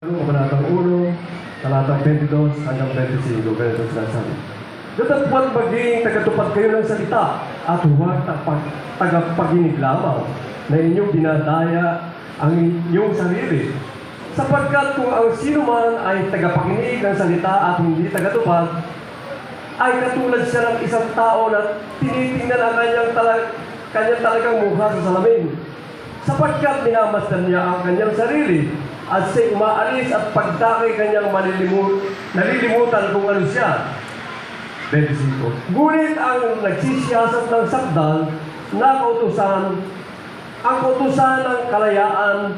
Kabanatang 1, talatang 22 hanggang 25, ganito sinasabi. Datapwat maging tagatupad kayo ng salita at huwag tagapaginig lamang na inyong dinadaya ang inyong sarili. Sapagkat kung ang sino man ay tagapakinig ng salita at hindi tagatupad, ay katulad siya ng isang tao na tinitingnan ang kanyang talagang mukha sa salamin. Sapagkat minamasdan niya ang kanyang sarili at siya'y umaalis at pagdaki kanyang nalilimutan kung ano siya. 25. Ngunit ang nagsisiyasat ng sakdal na kautusan, ang kautusan ng kalayaan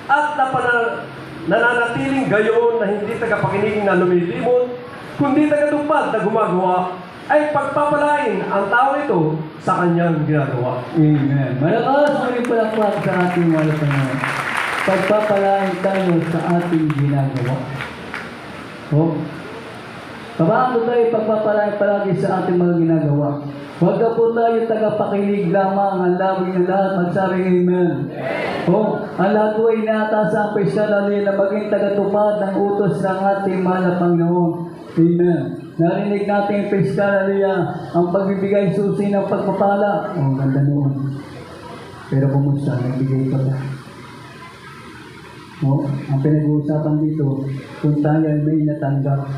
at nananatiling gayon na hindi tagapakinig na lumilimot, kundi tagatupad na gumagawa, ay pagpapalain ang tao ito sa kanyang ginagawa. Amen. Malakas maging palakpak sa ating mga Panginoon. Pagpapalain tayo sa ating ginagawa. Paano tayo pagpapalain palagi sa ating mga ginagawa? Huwag na po tayo tagapakinig lamang. Ang labing na lahat magsabing Amen. Ang lahat po ay inaatasa ang Peshkalali na maging tagatupad ng utos ng ating mahal na Panginoon. Amen. Narinig natin yung Peshkalali ang pagbibigay susi ng pagpapala. Ganda noon. Pero kumusta? Nagbigay pa ba? Ang pinag-uusapan dito, kung tayo ay may natanggap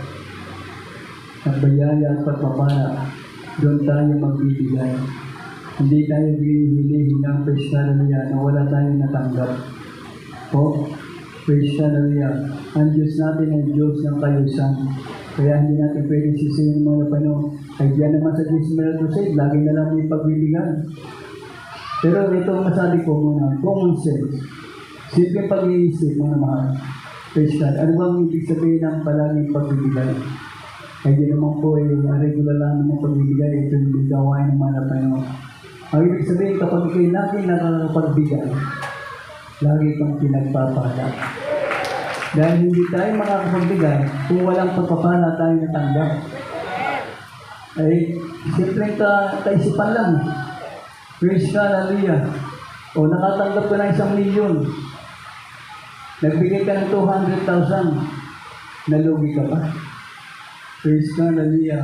at bayaya at pagpapala, doon tayo magbibigay. Hindi tayo hinihingi ng Peshkalaliya na wala tayong natanggap. Peshkalaliya, ang Diyos natin ay Diyos ng kayusan. Kaya hindi natin pwedeng sisihin mga Panginoon. Ay diyan naman sa Dismal Crusade, lagi na lang may pagbibigay. Pero ito ang masabi ko muna, common sense. Simpleng pag-iisip, mga mahal. Peshkal, ano bang ibig sabihin ng palaging pagbibigay? Ay di naman po regular lang naman pagbibigay. Ito yung gawain ng mga Panginoon. Ang ibig sabihin, kapag kayo lagi nakakapagbigay, lagi kang pinagpapala. Dahil hindi tayo makakapagbigay kung walang pagpapala tayo natanggap. Ay, simpleng kaisipan lang. Peshkal, hallelujah. Nakatanggap ka ng 1,000,000. Nagbigay ka ng 200,000. Nalugi ka ba? Praise God, hallelujah.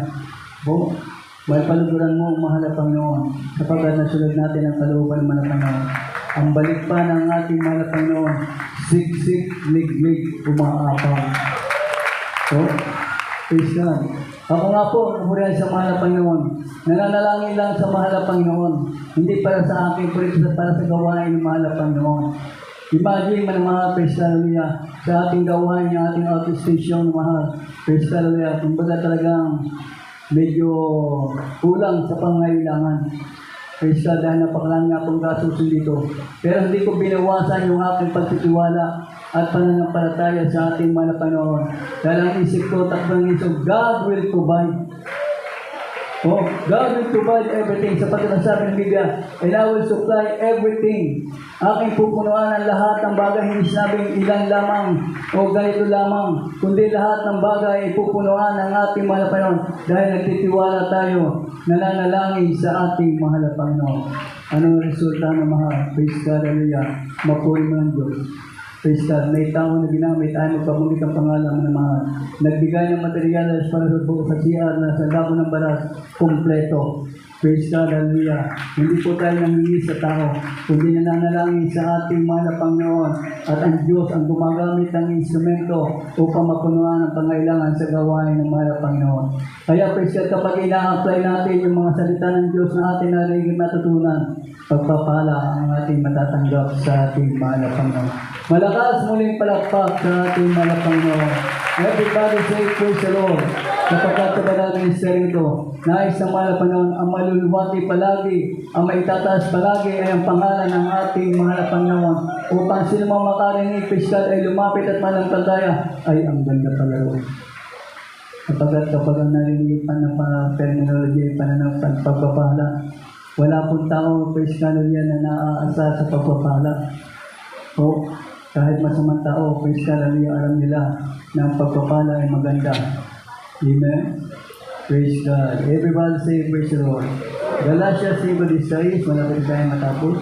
May paluguran mo, mahal na Panginoon, sapagkat nasunod natin ang kalooban ng Panginoon. Ang balik pa ng ating mahal na Panginoon, siksik, liglig, umaapang. Praise God. Ako nga po, namurihan sa mahal na Panginoon. Nananalangin lang sa mahal na Panginoon. Hindi para sa akin, pero para sa gawain ng mahal na Panginoon. Imagine man mga Peshkalaliya sa ating gawain, yung ating outstation ng mahal. Peshkalaliya, kumbaga talagang medyo kulang sa pangailangan. Peshkal, dahil napakarami nga pong gasusin dito. Pero hindi ko binawasan yung aking pagtitiwala at pananampalataya sa ating mahal na Panginoon. Dahil ang isip ko, takbang isip, God will provide. God will provide everything. Sapagkat ang sabi ng Biblia, and I will supply everything. Aking pupunuan ang lahat ng bagay, hindi sinabing ilan lamang o ganito lamang, kundi lahat ng bagay pupunuan ng ating mahal na Panginoon dahil nagtitiwala tayo, nananalangin sa ating mahal na Panginoon. Anong resulta ng mahal? Praise God, hallelujah. Mapuri mo ng Diyos. Praise God, may tao na ginamit ay magpamulit ang pangalan ng mahal. Nagbigay ng materyales para sa buo sa CR na sa labo ng baras, kumpleto. Praise God, hallelujah. Hindi po tayo nangingi sa tao, kundi nananalangin sa ating mahal na Panginoon at ang Diyos ang gumagamit ng instrumento upang mapunuan ang pangailangan sa gawain ng mahal na Panginoon. Kaya praise God, kapag ina-apply natin yung mga salita ng Diyos na ating nalaging natutunan, pagpapala ang ating matatanggap sa ating mahal na Panginoon. Malakas muling palakpak sa ating mahal na Panginoon. Everybody say, praise the Lord. Sapagkat sa banal na misteryo ito, nais ng mahal na Panginoon ang maluluwati palagi, ang maitataas palagi ay ang pangalan ng ating mahal na Panginoon. Upang sino mang makarinig, Peshkal ay lumapit at mananampalataya, ay ang ganda pala rin. Sapagkat kapag ang narinig pa ng terminology, pananampalataya, pagpapala, wala pong tao, Peshkal yan na naaasa sa pagpapala. Kahit masamang tao, Peshkal, alam nila na ang pagpapala ay maganda. Amen. Praise God. Everybody say, praise the Lord. Galatians 5:16, malapit tayo matapos.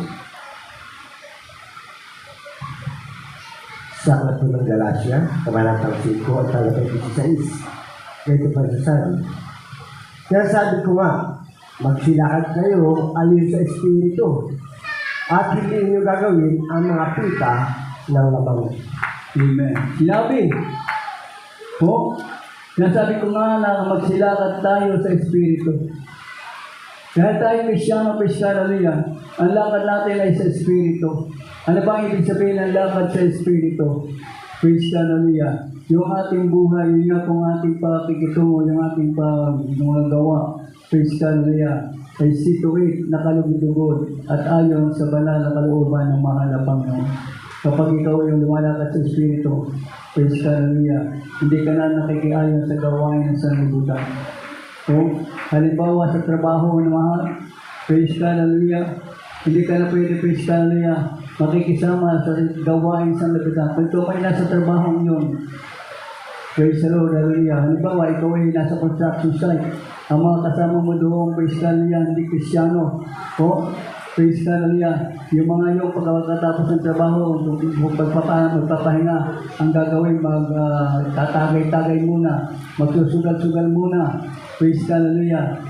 sa aklat po ng Galatia, kabanatang 5 at talatang 16. Ganito pa sasabi. Kaya sabi ko nga, magsilakad kayo ayon sa Espiritu at hindi niyo gagawin ang mga pita ng lamang. Amen. Sinabi po, sinasabi ko nga na magsilakad tayo sa Espiritu. Dahil tayo Kristyano, ang lakad natin ay sa Espiritu. Ano ba ang ibig sabihin ng lakad sa Espiritu? Kristyano, yung ating buhay, yun nga kung ating pakikitungo, yung ating paggawa, Kristyano, ay situate, nakalugod at ayon sa banal na kalooban ng mahal na Panginoon. Kapag ikaw yung lumalakad sa Espiritu, Kristyano, hindi ka na nakikiayon sa gawain ng sanlibutan. So, halimbawa sa trabaho ng mahal, Kristyano, hindi ka na pwede, Kristyano, makikisama sa gawain sa sanlibutan. Kung ikaw ay nasa trabaho yun, praise the Lord, hallelujah. Halimbawa, ikaw ay nasa construction site. Ang mga kasama mo doon, praise God, hindi Kristyano. O, praise God, yung mga yung pagkatapos ng trabaho, magpapahinga, ang gagawin, tatagay-tagay muna, magsusugal-sugal muna. Praise God,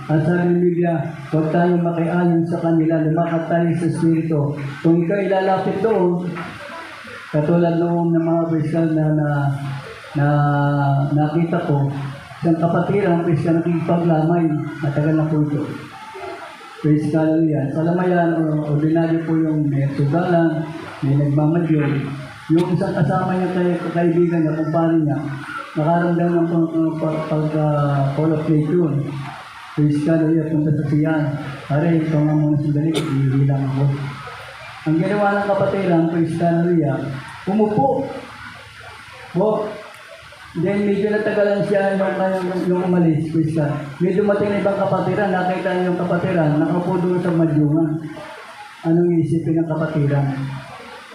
ang sabi ng Biblia, huwag tayong makiayon sa kanila, lumakad tayo sa Espiritu. Kung ikaw ilalapit doon, katulad noong ng mga praise God na nakita ko, isang kapatiran, praise God, nakikipaglamay, matagal na po ito. Praise God, hallelujah. Sa lamayan, ordinaryo po yung may sugalan, may nagmamadyon. Yung isang kasama niya kaibigan niya, kumpare niya, nakaramdam ng call of nature. Praise God, hallelujah, punta sa siyan. Pare, ikaw nga muna sandali, hihilang ako. Ang ginawa ng kapatiran, praise God, hallelujah, umupo. Then medyo natagalan siya yung umalis, praise God. Medyo dumating na ibang kapatiran, nakita niya yung kapatiran, nakaupo doon sa madyungan. Anong isipin ng kapatiran?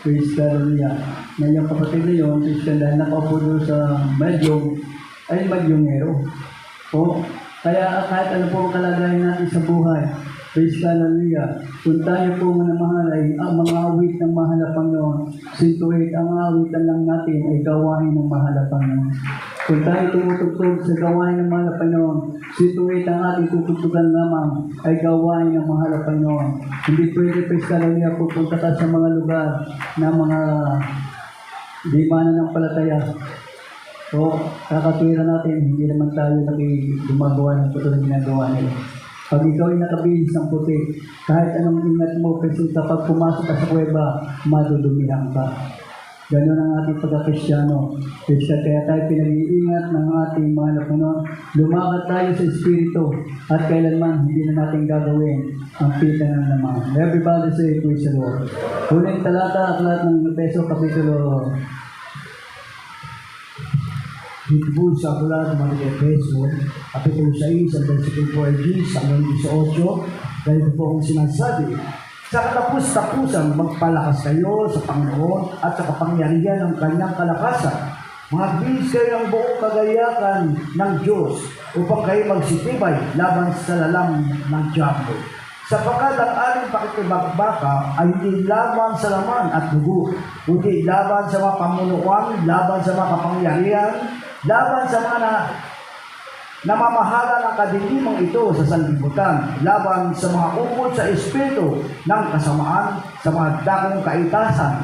Praise God, hallelujah. Na yung kapatid na yun, praise God, dahil nakaupo doon sa madyong, ay madyongero. Kaya kahit ano po ang kalagayan natin sa buhay, praise God, hallelujah. Kung tayo po mga mahal ay ang mga awit ng mahal na Panginoon, sintuit ang awitan lang natin ay gawain ng mahal na Panginoon. Kung tayo tumutugtog sa gawain ng mahal na Panginoon, situate ang ating tutugtugan lamang ay gawain ng mahal na Panginoon. Hindi pwede, praise God, hallelujah, pupunta ka sa mga lugar na mga di mananampalataya. Kakatwira natin, hindi naman tayo gumagawa ng patuloy na ginagawa nila. Pag ikaw ay nakabihis ng puti, kahit anong ingat mo, kasi kapag pumasok ka sa kuweba, madudumihan ka. Ganon ang ating pagka-Kristyano. Kaya tayo pinag-iingat ng ating mga napuno. Lumakad tayo sa Espiritu at kailanman hindi na natin gagawin ang pita ng naman. Everybody say, praise the Lord. Huling talata, aklat ng Efeso, Kapitulo Dito po sa aklat ng mga Efeso, Kapitulo 6, ang versikulo 14 hanggang 18, ganito po ang sinasabi. Sa katapus-tapusan, magpalakas kayo sa Panginoon at sa kapangyarihan ng kanyang kalakasan. Magbihis kayo ng buong kagayakan ng Diyos upang kayo magsitibay laban sa lalang ng diablo. Sapagkat ang ating pakikibagbaka ay hindi laban sa laman at dugo, kundi laban sa mga pamunuan, laban sa mga kapangyarihan, laban sa mga namamahala ng kadiliman ito sa sanlibutan, laban sa mga ukol sa espiritu ng kasamaan sa mga dakong kaitasan.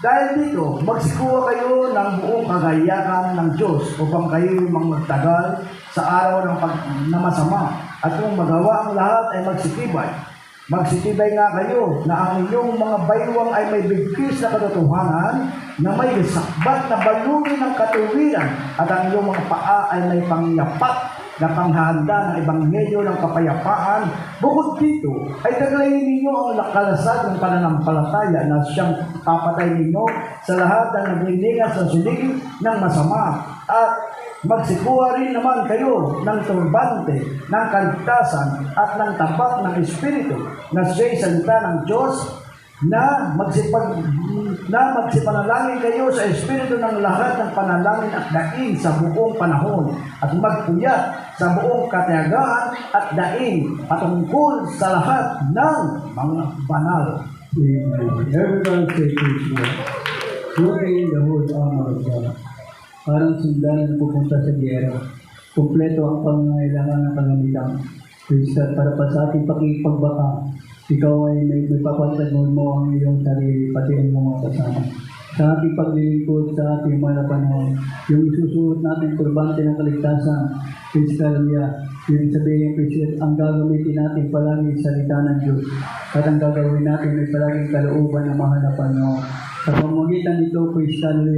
Dahil dito, magsikuha kayo ng buong kagayakan ng Diyos upang kayo magtagal sa araw ng masama. At kung magawa ang lahat ay magsitibay. Magsitibay nga kayo na ang inyong mga baywang ay may bigkis na katotohanan, na may sakbat na balungin ng katuwiran, at ang inyong mga paa ay may pangyapat na panghahanda ng ebanghelyo ng kapayapaan. Bukod dito, ay taglayin ninyo ang kalasag ng pananampalataya na siyang papatay ninyo sa lahat ng naglilingas sa silig ng masama. At magsikuha rin naman kayo ng turbante ng kaligtasan at ng tapat ng Espiritu na siya'y salita ng Diyos, na magsipanalangin kayo sa Espiritu ng lahat ng panalangin at daing sa buong panahon, at magpuyat sa buong katiyagaan at daing patungkol sa lahat ng mga banal. Everybody say praise the Lord. putting the whole armor of God. Parang sundalo na pupunta sa giyera. Kumpleto ang pangangailangan ng kagamitan. Praise God, para pa sa ating pakipagbaka, ikaw ay may papatagol mo ang iyong sarili, pati ang mga kasama. Sa ating paglilingkod, sa ating mga panahon, yung isusuot natin turbante ng kaligtasan, praise God, yung sabihin, praise God, ang gagamitin natin palagi salita ng Diyos. At ang gagawin natin ay palaging kalooban ng mahal na Panginoon. Sa pamagitan nito, praise God,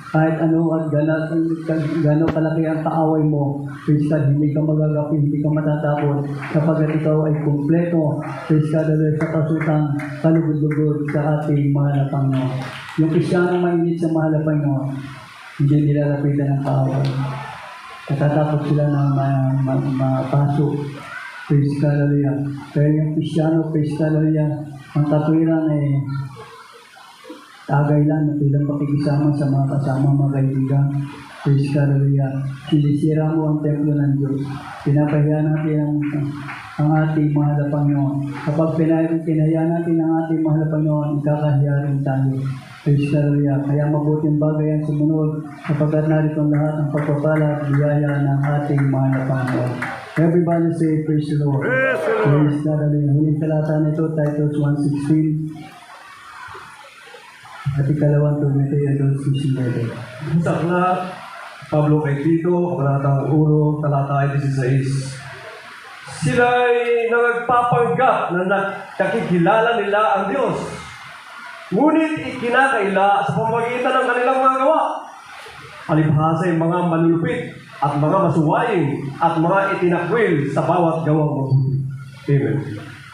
kahit ano at gano'ng kalaki ang kaaway mo, praise God, hindi ka magagapi, hindi ka matatapos, kapag ikaw ay kumpleto, praise God, sa kasutang kalugod-lugod sa ating mahal na Panginoon. Yung Kristiyanong mainit sa mahal na Panginoon, hindi nilalapitan ng kaaway. Natatapos sila ng mapasok. Praise God, hallelujah. Pero yung Kristiyano, praise God, hallelujah, ang katwiran ay tagay lang at ilang pakikisama sa mga kasama, mga kaibigan. Praise God, hallelujah. Sinisira mo ang templo ng Diyos. Pinapahiya natin ang ating mahal na Panginoon. Kapag pinahaya natin ang ating mahal na Panginoon, ikakahiya rin tayo. Praise God, hallelujah. Kaya mabuting bagay ang sumunod kapagkat narito ang lahat ng pagpapala at biyaya ng ating mahal na Panginoon. Everybody say, praise the Lord. Praise God, hallelujah. Huling talata nito, Titus 1:16. At ikalawang Timoteo 2:19. Sa aklat, Pablo kay Tito, kabanatang 1, talata 16. Sila'y nagpapanggap na nakikilala nila ang Diyos. Ngunit ikinakaila sa pamamagitan ng kanilang mga gawa. Palibhasa yung mga manulupit at mga masuwaing at mga itinakwil sa bawat gawang mabuti. Amen.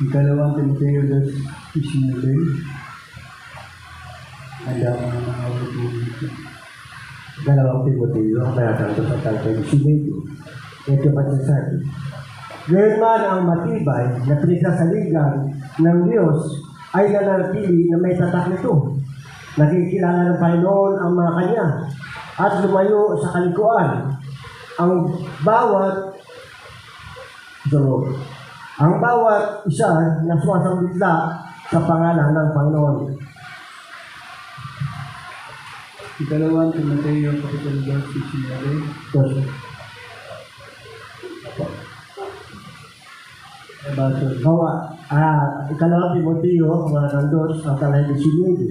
Ikalawang Timoteo 2:19. Handa mo na mga ulit. Dalawang Timoteo, ang mayatang ito sa talpay ni Simedo. Ito pa sasabi. Ngayon man ang matibay na pinagsasaligan ng Diyos ay nanatili na may tatak nito. Nakikilala ng Panginoon ang mga kanya at lumayo sa kalikuan. Ang bawat isa na sumasambitla sa pangalan ng Panginoon. Ikalawang Timoteo 2:19. Diyos. Ikalawang Timoteo, mga kandos, ang talay ni Simedo.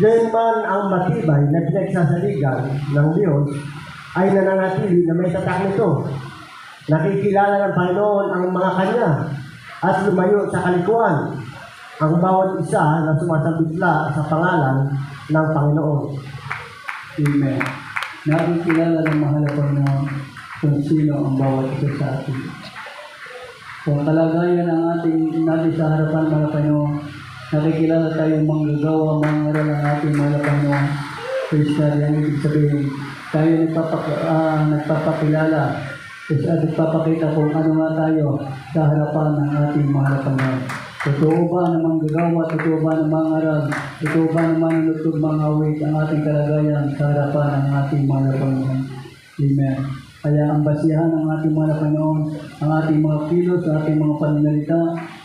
Ngayon man ang matibay na pinagsasaligan ng Diyos ay nananatili na may tatak nito. Nakikilala ng Panginoon ang mga kanya at lumayo sa kalikuan. Ang bawat isa na sumasambitla sa pangalan ng Panginoon. Amen. Nakikilala ng mahal na Panginoon kung sino ang bawat isa sa atin. Kung kalagayan ng natin sa harapan ng mga Panginoon, nakikilala tayong manggagawa, mangaral ang ating mga Panginoon. Praise God, yan ibig sabihin. Tayo nagpapakilala at nagpapakita kung ano nga tayo sa harapan ng ating mga Panginoon. Totoo ba na manggagawa, totoo ba na mangaral, totoo ba na manunutog mga awit ang ating kalagayan sa harapan ng ating mga Panginoon. Amen. Kaya ang basihan ng ating mga Panginoon, ang ating mga kilos, ang ating mga pananalita,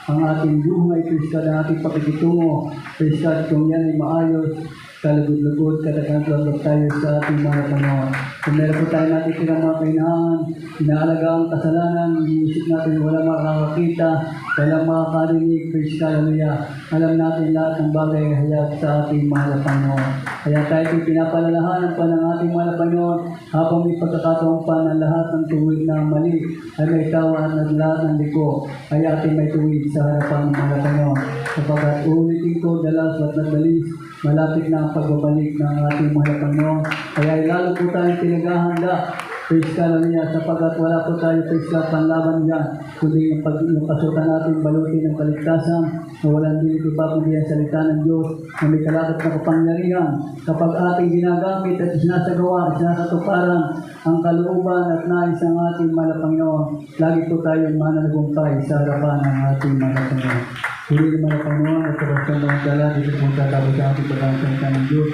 ang ating buhay, praise God, ang ating pakikitungo, praise God, kung yan ay maayos, kalugod-lugod, katagang-lugod tayo sa ating mga Panginoon. Kung meron po tayo natin silang mga kainahan, inaalaga ang kasalanan, iniisip natin walang makakakita, walang makakarinig, praise God, hallelujah. Alam natin lahat ng bagay na hayag sa ating mahal na Panginoon. Kaya tayo pinapalalahanan pa ng ating mahal na Panginoon habang may pagkakataon pa ng lahat ng tuwid na mali ay may tawa at lahat ng liko ay ating may tuwid sa harapan ng mahal na Panginoon. Kapag ulitin ko, dalas at nagdalis, malapit na ang pagbabalik ng ating mahal na Panginoon. Kaya lalo po tayong pinaghahanda. Praise God, hallelujah, sapagkat wala po tayo, praise God, panlaban dyan, kundi yung kasutan natin balutin ng kaligtasan na walang dito pa kundi ang salita ng Diyos na may kalakat na kapangyarihan. Kapag ating ginagamit at sinasagawa at sinasatuparan ang kalooban at nais ng ating mahal na Panginoon, lagi po tayong mananagumpay sa harapan ng ating mahal na Panginoon. Huli naman na Panginoon at kapag sa mga dala, dito po tatapos sa ating pagkakalita ng Diyos.